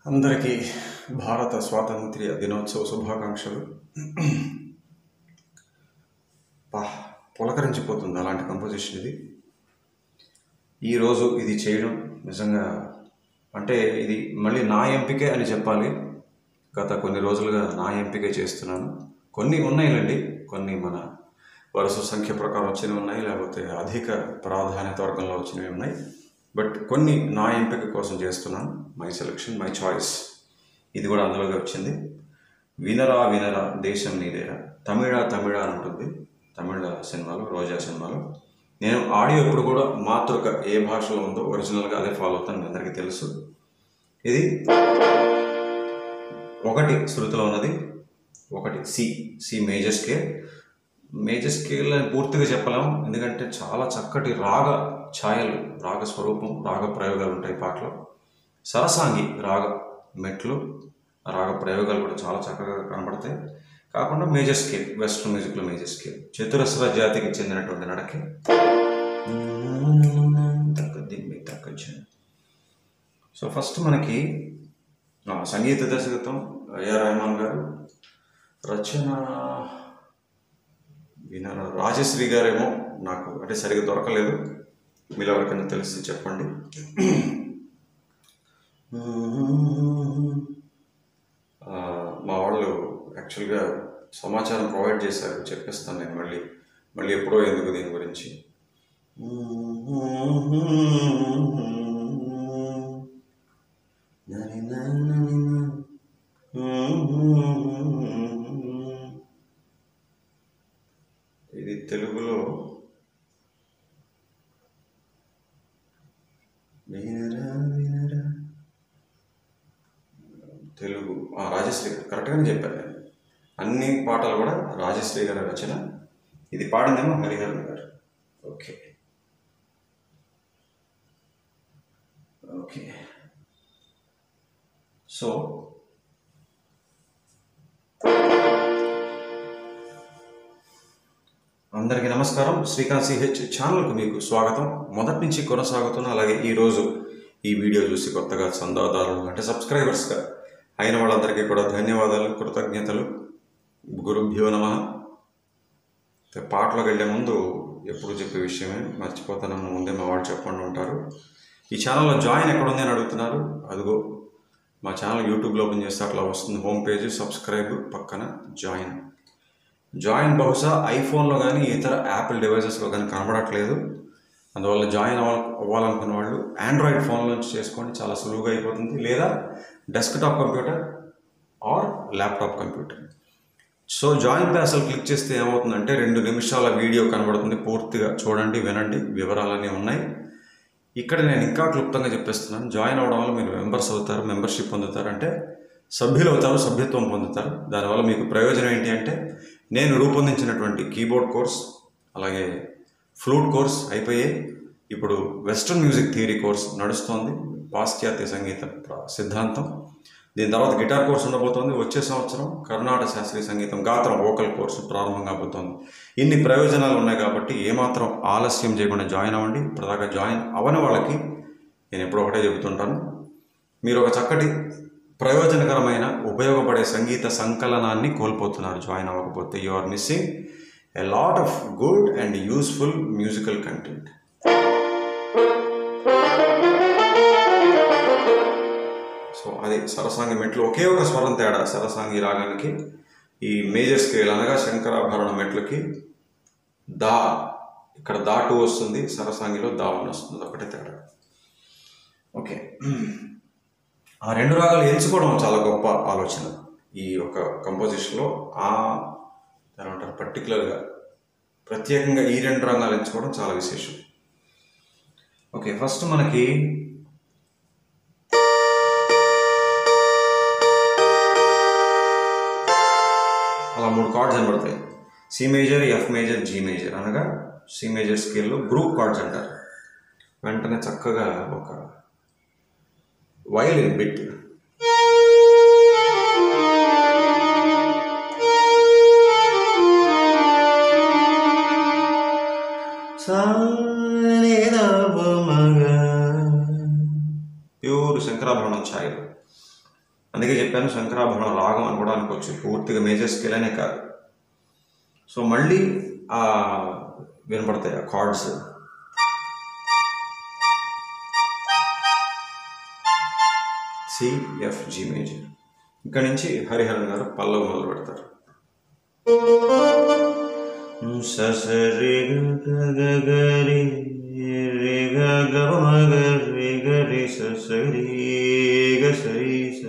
అందరికీ భారత స్వాతంత్ర్య దినోత్సవ శుభాకాంక్షలు. పులకరించిపోతుంది అలాంటి కంపోజిషన్ ఇది. ఈరోజు ఇది చేయడం నిజంగా అంటే ఇది మళ్ళీ నా ఎంపికే అని చెప్పాలి. గత కొన్ని రోజులుగా నా ఎంపికే చేస్తున్నాను. కొన్ని ఉన్నాయిలండి, కొన్ని మన వరుస సంఖ్య ప్రకారం వచ్చినవి ఉన్నాయి, లేకపోతే అధిక ప్రాధాన్యత వర్గంలో వచ్చినవి ఉన్నాయి. బట్ కొన్ని నా ఎంపిక కోసం చేస్తున్నాను. My selection, my choice. ఇది కూడా అందులోకి వచ్చింది. వినరా వినరా దేశం నీదేరా, తమిళ తమిళ అని ఉంటుంది తమిళ సినిమాలో, రోజా సినిమాలో. నేను ఆడియో ఎప్పుడు కూడా మాతృక ఏ భాషలో ఉందో ఒరిజినల్గా అదే ఫాలో అవుతాను, మీ అందరికీ తెలుసు. ఇది 1 శృతిలో ఉన్నది, 1 C major scale. Major scale అని పూర్తిగా చెప్పలేము, ఎందుకంటే చాలా చక్కటి రాగ ఛాయలు, రాగ స్వరూపం, రాగ ప్రయోగాలు ఉంటాయి పాటలో. సరసాంగి రాగ మెట్లు, రాగ ప్రయోగాలు కూడా చాలా చక్కగా కనబడతాయి. కాకుండా మేజర్ స్కేల్, వెస్ట్రన్ మ్యూజిక్లో మేజర్ స్కేల్, చతురస్ర జాతికి చెందినటువంటి నడకే. సో ఫస్ట్ మనకి సంగీత దర్శకత్వం A.R. రెహమాన్ గారు, రచన రాజశ్రీ గారేమో, నాకు అంటే సరిగ్గా దొరకలేదు, మీరు ఎవరికైనా తెలిసి చెప్పండి. మా వాళ్ళు యాక్చువల్గా సమాచారం ప్రొవైడ్ చేశారు, చెప్పేస్తాను నేను మళ్ళీ ఎప్పుడో ఎందుకు దీని గురించి. ఇది తెలుగులో తెలుగు రాజశ్రీ గారు, కరెక్ట్గానే చెప్పాను నేను. అన్ని పాటలు కూడా రాజశ్రీ గారి రచన. ఇది పాడిందేమో హరిహరన్ గారు. ఓకే సో అందరికీ నమస్కారం. శ్రీకాంత్ సిహెచ్ ఛానల్కు మీకు స్వాగతం. మొదటి నుంచి కొనసాగుతున్న, అలాగే ఈరోజు ఈ వీడియో చూసి కొత్తగా చందాదారులు అంటే సబ్స్క్రైబర్స్గా అయిన వాళ్ళందరికీ కూడా ధన్యవాదాలు, కృతజ్ఞతలు. గురుభ్యో నమః. పాటలోకి వెళ్ళే ముందు ఎప్పుడు చెప్పే విషయమే మర్చిపోతానన్న ముందే మా వాళ్ళు చెప్పండి ఉంటారు. ఈ ఛానల్లో జాయిన్ ఎక్కడుంది అని అడుగుతున్నారు. అదిగో మా ఛానల్ యూట్యూబ్లో ఓపెన్ చేస్తే అట్లా వస్తుంది హోమ్ పేజ్, సబ్స్క్రైబ్, పక్కన జాయిన్ బహుశా ఐఫోన్లో కానీ ఇతర యాపిల్ డివైజెస్లో కానీ కనబడట్లేదు. అందువల్ల జాయిన్ అవ్వాలనుకున్న వాళ్ళు ఆండ్రాయిడ్ ఫోన్లో నుంచి చేసుకోండి, చాలా సులువుగా అయిపోతుంది. లేదా desktop computer or laptop computer. So join పై అసలు క్లిక్ చేస్తే ఏమవుతుందంటే 2 నిమిషాల వీడియో కనబడుతుంది. పూర్తిగా చూడండి, వినండి, వివరాలన్నీ ఉన్నాయి. ఇక్కడ నేను ఇంకా క్లుప్తంగా చెప్పేస్తున్నాను. జాయిన్ అవ్వడం వల్ల మీరు మెంబర్స్ అవుతారు, మెంబర్షిప్ పొందుతారు, అంటే సభ్యులు అవుతారు, సభ్యత్వం పొందుతారు. దానివల్ల మీకు ప్రయోజనం ఏంటి అంటే, నేను రూపొందించినటువంటి కీబోర్డ్ కోర్స్, అలాగే ఫ్లూట్ కోర్స్ అయిపోయాయి. ఇప్పుడు వెస్ట్రన్ మ్యూజిక్ థియరీ కోర్స్ నడుస్తోంది, పాశ్చాత్య సంగీత సిద్ధాంతం. దీని తర్వాత గిటార్ కోర్స్ ఉండబోతోంది. వచ్చే సంవత్సరం కర్ణాటక శాస్త్రీయ సంగీతం గాత్రం వోకల్ కోర్సు ప్రారంభం కాబోతోంది. ఇన్ని ప్రయోజనాలు ఉన్నాయి కాబట్టి ఏమాత్రం ఆలస్యం చేయకుండా జాయిన్ అవ్వండి. ఇప్పటిదాకా జాయిన్ అవ్వని వాళ్ళకి నేను ఎప్పుడో ఒకటే చెబుతుంటాను, మీరు ఒక చక్కటి ప్రయోజనకరమైన ఉపయోగపడే సంగీత సంకలనాన్ని కోల్పోతున్నారు జాయిన్ అవ్వకపోతే. You are missing a lot of good and useful musical content. So అది సరసాంగి మెట్లు. ఒకే ఒక స్వరం తేడా సరసాంగి రాగానికి. ఈ మేజర్ స్కేల్ అనగా శంకరాభరణ మెట్లకి దా, ఇక్కడ దా 2 వస్తుంది, సరసాంగిలో దా 1 వస్తుంది, ఒకటే తేడా. ఓకే, ఆ 2 రాగాలు ఎంచుకోవడం చాలా గొప్ప ఆలోచన ఈ ఒక కంపోజిషన్లో. ఏమంటారు, పర్టికులర్గా ప్రత్యేకంగా ఈ 2 రాగాలు ఎంచుకోవడం చాలా విశేషం. ఓకే, ఫస్ట్ మనకి అలా 3 కార్డ్స్ కనబడతాయి. C major, F major, G major, అనగా సి మేజర్ స్కేల్లో గ్రూప్ కార్డ్స్ అంటారు. వెంటనే చక్కగా ఒక వయలిన్ బిట్, ప్యూర్ శంకరాభరణం ఛాయలు. అందుకే చెప్పాను శంకరాభరణం రాగం అని కూడా అనుకోవచ్చు, పూర్తిగా మేజర్ స్కేల్ అనే కాదు. సో మళ్ళీ వినపడతాయి ఆ chords. C, F, G major. ఇక్కడ నుంచి హరిహరన్ గారు పల్లవి మొదలు పెడతారు. ససరి గరి రి గ మ రి గ రి ససరి గ సరి స.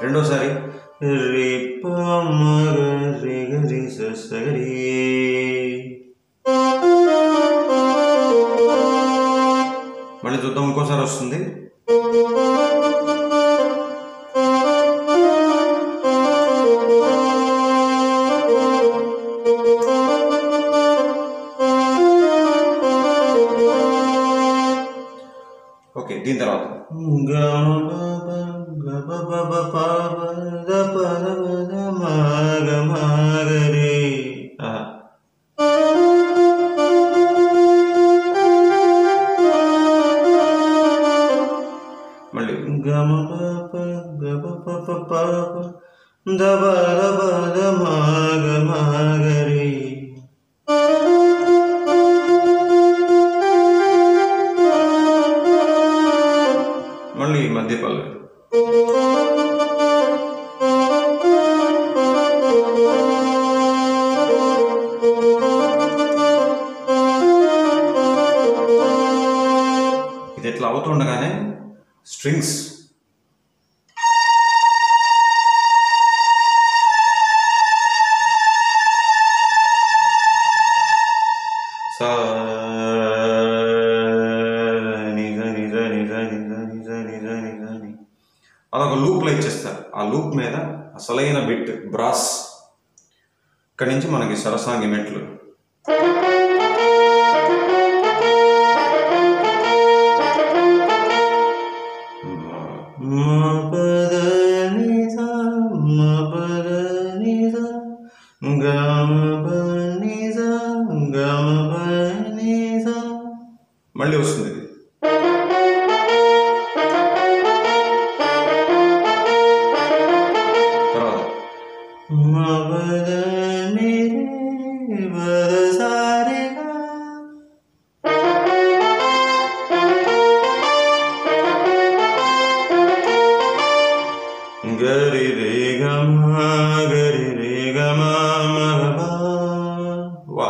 రెండోసారి రి ప మ రి గ రి ససరి. మళ్ళీ చూద్దాం, ఇంకోసారి వస్తుంది. ఓకే, దీని తర్వాత మళ్ళీ గమ గబ ప దబ దబ మాగ మాగరి. మళ్ళీ మధ్య పల్లవి. ఇది ఎట్లా అవుతుండగానే స్ట్రింగ్స్ అదొక లూప్లో ఇచ్చేస్తారు. ఆ లూప్ మీద అసలైన బిట్ బ్రాస్. ఇక్కడి నుంచి మనకి సరసాంగి మెట్లు. మళ్ళీ వస్తుంది. గరి రే గమ గరి రే గమ మగ. వా,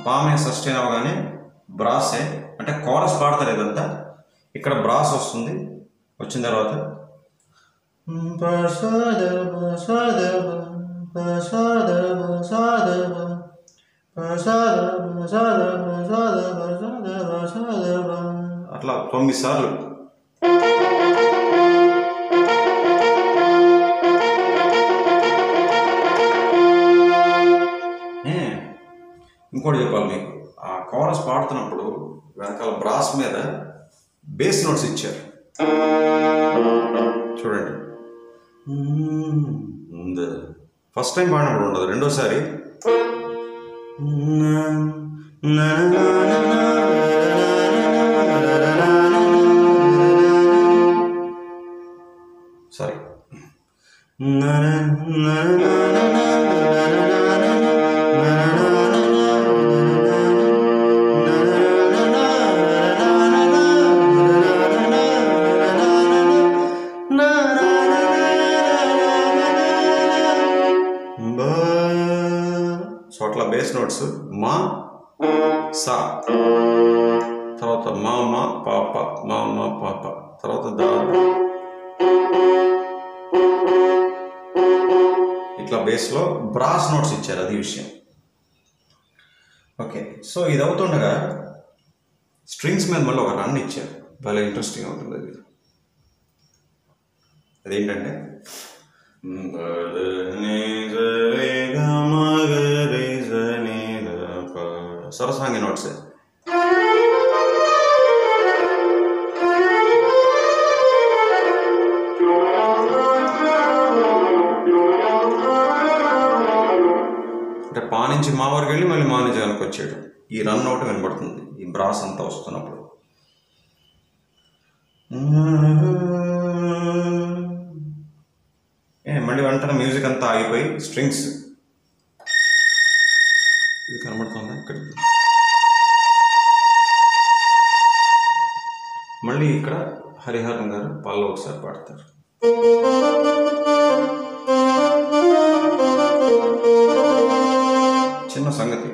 పామే సస్టైన్ అవగానే బ్రాసే, అంటే కోరస్ పాడతారు ఇదంతా. ఇక్కడ బ్రాస్ వస్తుంది. వచ్చిన తర్వాత అట్లా 9 సార్లు. ఇంకోటి చెప్పాలి మీకు, ఆ కోరస్ పాడుతున్నప్పుడు వెనకాల బ్రాస్ మీద బేస్ నోట్స్ ఇచ్చారు. చూడండి, ఫస్ట్ టైం పాడినప్పుడు ఉండదు, రెండోసారి సారీ సో అట్లా బేస్ నోట్స్ మా సా, తర్వాత మా మా పాప, మా మా పాప, తర్వాత దా, ఇట్లా బేస్లో బ్రాస్ నోట్స్ ఇచ్చారు, అది విషయం. ఓకే, సో ఇది అవుతుండగా స్ట్రింగ్స్ మీద మళ్ళీ ఒక రన్ ఇచ్చారు, భలే ఇంట్రెస్టింగ్ అవుతుంది అది. అదేంటంటే సరసాంగి నోట్స్. అంటే పా నుంచి మా వరకు వెళ్ళి మళ్ళీ మా నుంచి వెనక్కి వచ్చాడు. ఈ రన్ అవుట్ వినపడుతుంది ఈ బ్రాస్ అంతా వస్తున్నప్పుడు. మళ్ళీ వెంటనే మ్యూజిక్ అంతా ఆగిపోయి స్ట్రింగ్స్ ఇది కనబడుతుందా ఇక్కడికి, మళ్ళీ ఇక్కడ హరిహరన్ గారు పాల్లో ఒకసారి పాడతారు. చిన్న సంగతి,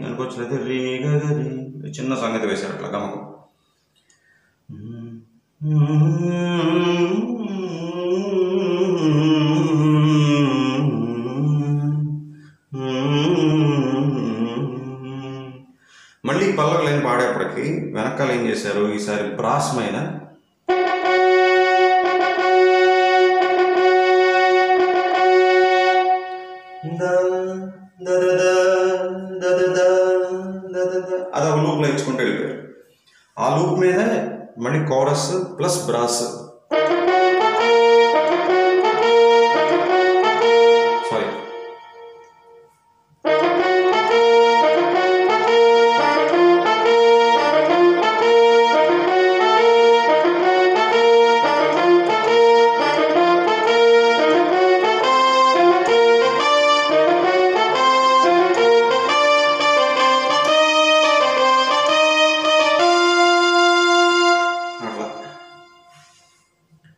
అనుకోవచ్చులైతే రీగరి చిన్న సంగతి వేశారు అట్లా గమకం. మళ్ళీ పల్లవి లైన్ పాడేప్పటికి వెనకాల ఏం చేశారు, ఈసారి బ్రాస్ మైన అది ఒక లూప్లో ఇచ్చుకుంటూ వెళ్ళిపోయారు. ఆ లూప్ మీద మళ్ళీ కోరస్ ప్లస్ బ్రాస్, సారీ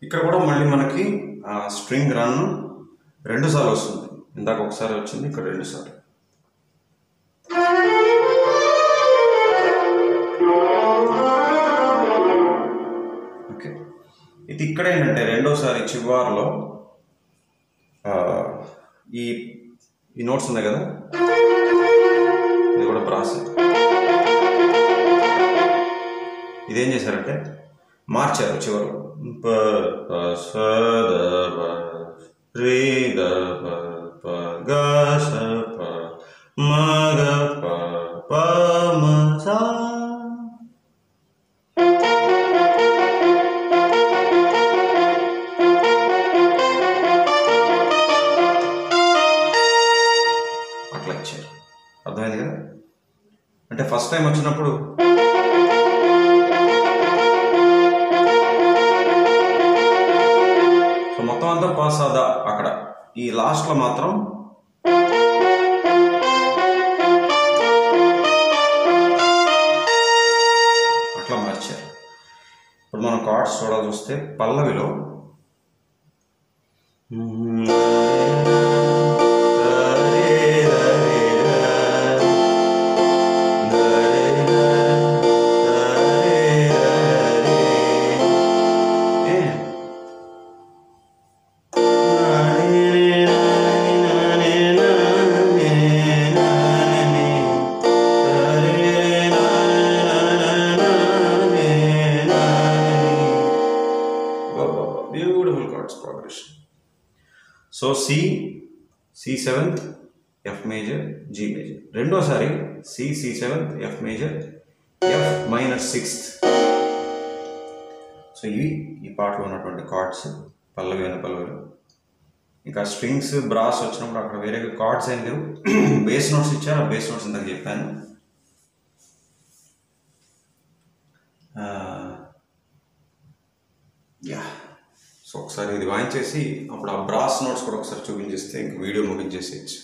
ఇక్కడ కూడా మళ్ళీ మనకి స్ట్రింగ్ రన్ 2 సార్లు వస్తుంది. ఇందాక ఒకసారి వచ్చింది, ఇక్కడ 2 సార్లు. ఓకే, ఇది ఇక్కడ ఏంటంటే రెండోసారి చివరిలో ఈ నోట్స్ ఉన్నాయి కదా, ఇది కూడా బ్రాస్. ఇదేం చేశారంటే మార్చారు చివరిలో, ప ప స ద ప రే ద ప ప గ స ప మ గ ప ప మ స. అట్లా ఇచ్చారు, అర్థమైంది కదా. అంటే ఫస్ట్ టైం వచ్చినప్పుడు మొత్తం అంతా పాస్ అదా, అక్కడ ఈ లాస్ట్లో మాత్రం అట్లా మార్చారు. ఇప్పుడు మనం కార్డ్స్ చూడాల్సి వస్తే పల్లవిలో chords progression. So C7, F major, G major. రెండోసారి C7, F major, F minor 6th. So ఇవి ఈ పాటలో ఉన్నటువంటి కార్డ్స్, పల్లవి అయిన పల్లవిలో. ఇంకా స్ట్రింగ్స్ బ్రాస్ వచ్చినప్పుడు అక్కడ వేరే కార్డ్స్ ఏం లేవు, బేస్ నోట్స్ ఇచ్చారు. ఆ బేస్ నోట్స్ ఇందాక చెప్పాను. సో ఒకసారి ఇది వాయించేసి అప్పుడు ఆ బ్రాస్ నోట్స్ కూడా ఒకసారి చూపించేస్తే ఇంక వీడియో ముగించేసేయచ్చు.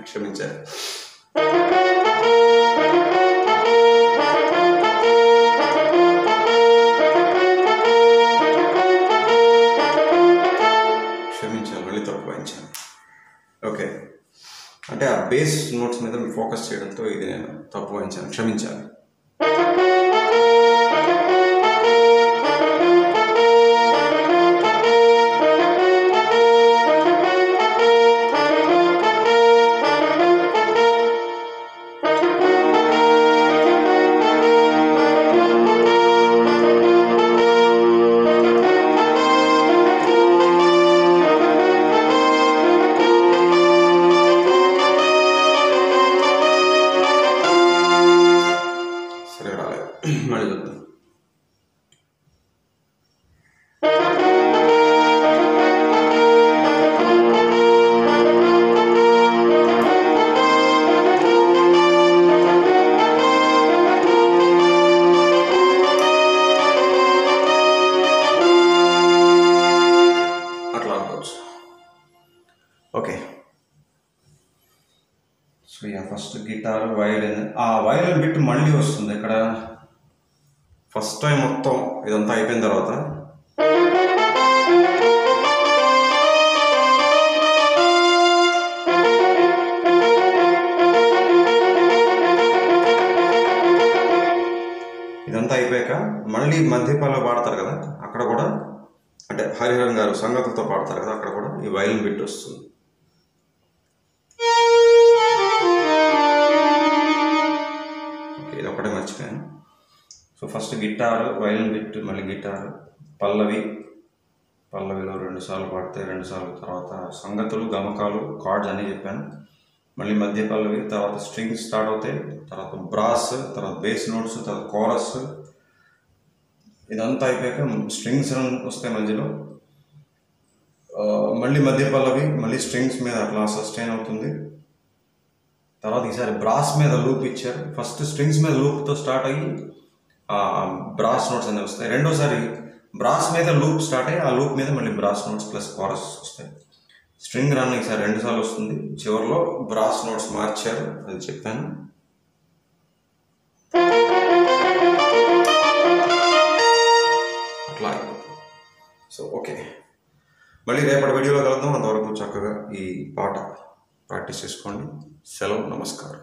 క్షమించాలి. క్షమించారు. మళ్ళీ తప్పు వాయించాను. ఓకే, అంటే ఆ బేస్ నోట్స్ మీద ఫోకస్ చేయడంతో ఇది నేను తప్పు వాయించాను, క్షమించాలి. మళ్ళీ చూద్దాం. అట్లా అనుకోవచ్చు. Okay, so first guitar, violin. ఆ వయలిన్ బిట్ మళ్ళీ వస్తుంది ఇక్కడ. ఫస్ట్ టైం మొత్తం ఇదంతా అయిపోయిన తర్వాత ఇదంతా అయిపోయాక మళ్ళీ మధ్యపాలో పాడతారు కదా, అక్కడ కూడా అంటే హరిహరన్ గారు సంగతులతో పాడతారు కదా, అక్కడ కూడా ఈ వయలిన్ బిట్ వస్తుంది. ఇది ఒకటే మర్చిపోయాను. So first guitar, violin bit, మళ్ళీ గిటార్, పల్లవిలో 2 సార్లు పాడితే 2 సార్లు, తర్వాత సంగతులు, గమకాలు, కార్డ్స్ అన్నీ చెప్పాను. మళ్ళీ మధ్య పల్లవి, తర్వాత స్ట్రింగ్స్ స్టార్ట్ అవుతాయి, తర్వాత బ్రాస్, తర్వాత బేస్ నోట్స్, తర్వాత కోరస్. ఇదంతా అయిపోయాక స్ట్రింగ్స్ వస్తాయి మధ్యలో, మళ్ళీ మధ్య పల్లవి, మళ్ళీ స్ట్రింగ్స్ మీద అట్లా సస్టైన్ అవుతుంది. తర్వాత ఈసారి బ్రాస్ మీద లూప్ ఇచ్చారు. ఫస్ట్ స్ట్రింగ్స్ మీద లూప్తో స్టార్ట్ అయ్యి బ్రాస్ నోట్స్ అనేవి వస్తాయి. రెండోసారి బ్రాస్ మీద లూప్ స్టార్ట్ అయ్యి ఆ లూప్ మీద మళ్ళీ బ్రాస్ నోట్స్ ప్లస్ కోరస్ వస్తాయి. స్ట్రింగ్ రన్ ఈసారి 2 సార్లు వస్తుంది. చివరిలో బ్రాస్ నోట్స్ మార్చారు, అది చెప్పాను. అట్లా సో ఓకే, మళ్ళీ రేపటి వీడియోలో కలుద్దాం. అంతవరకు చక్కగా ఈ పాట ప్రాక్టీస్ చేసుకోండి. సెలవు, నమస్కారం.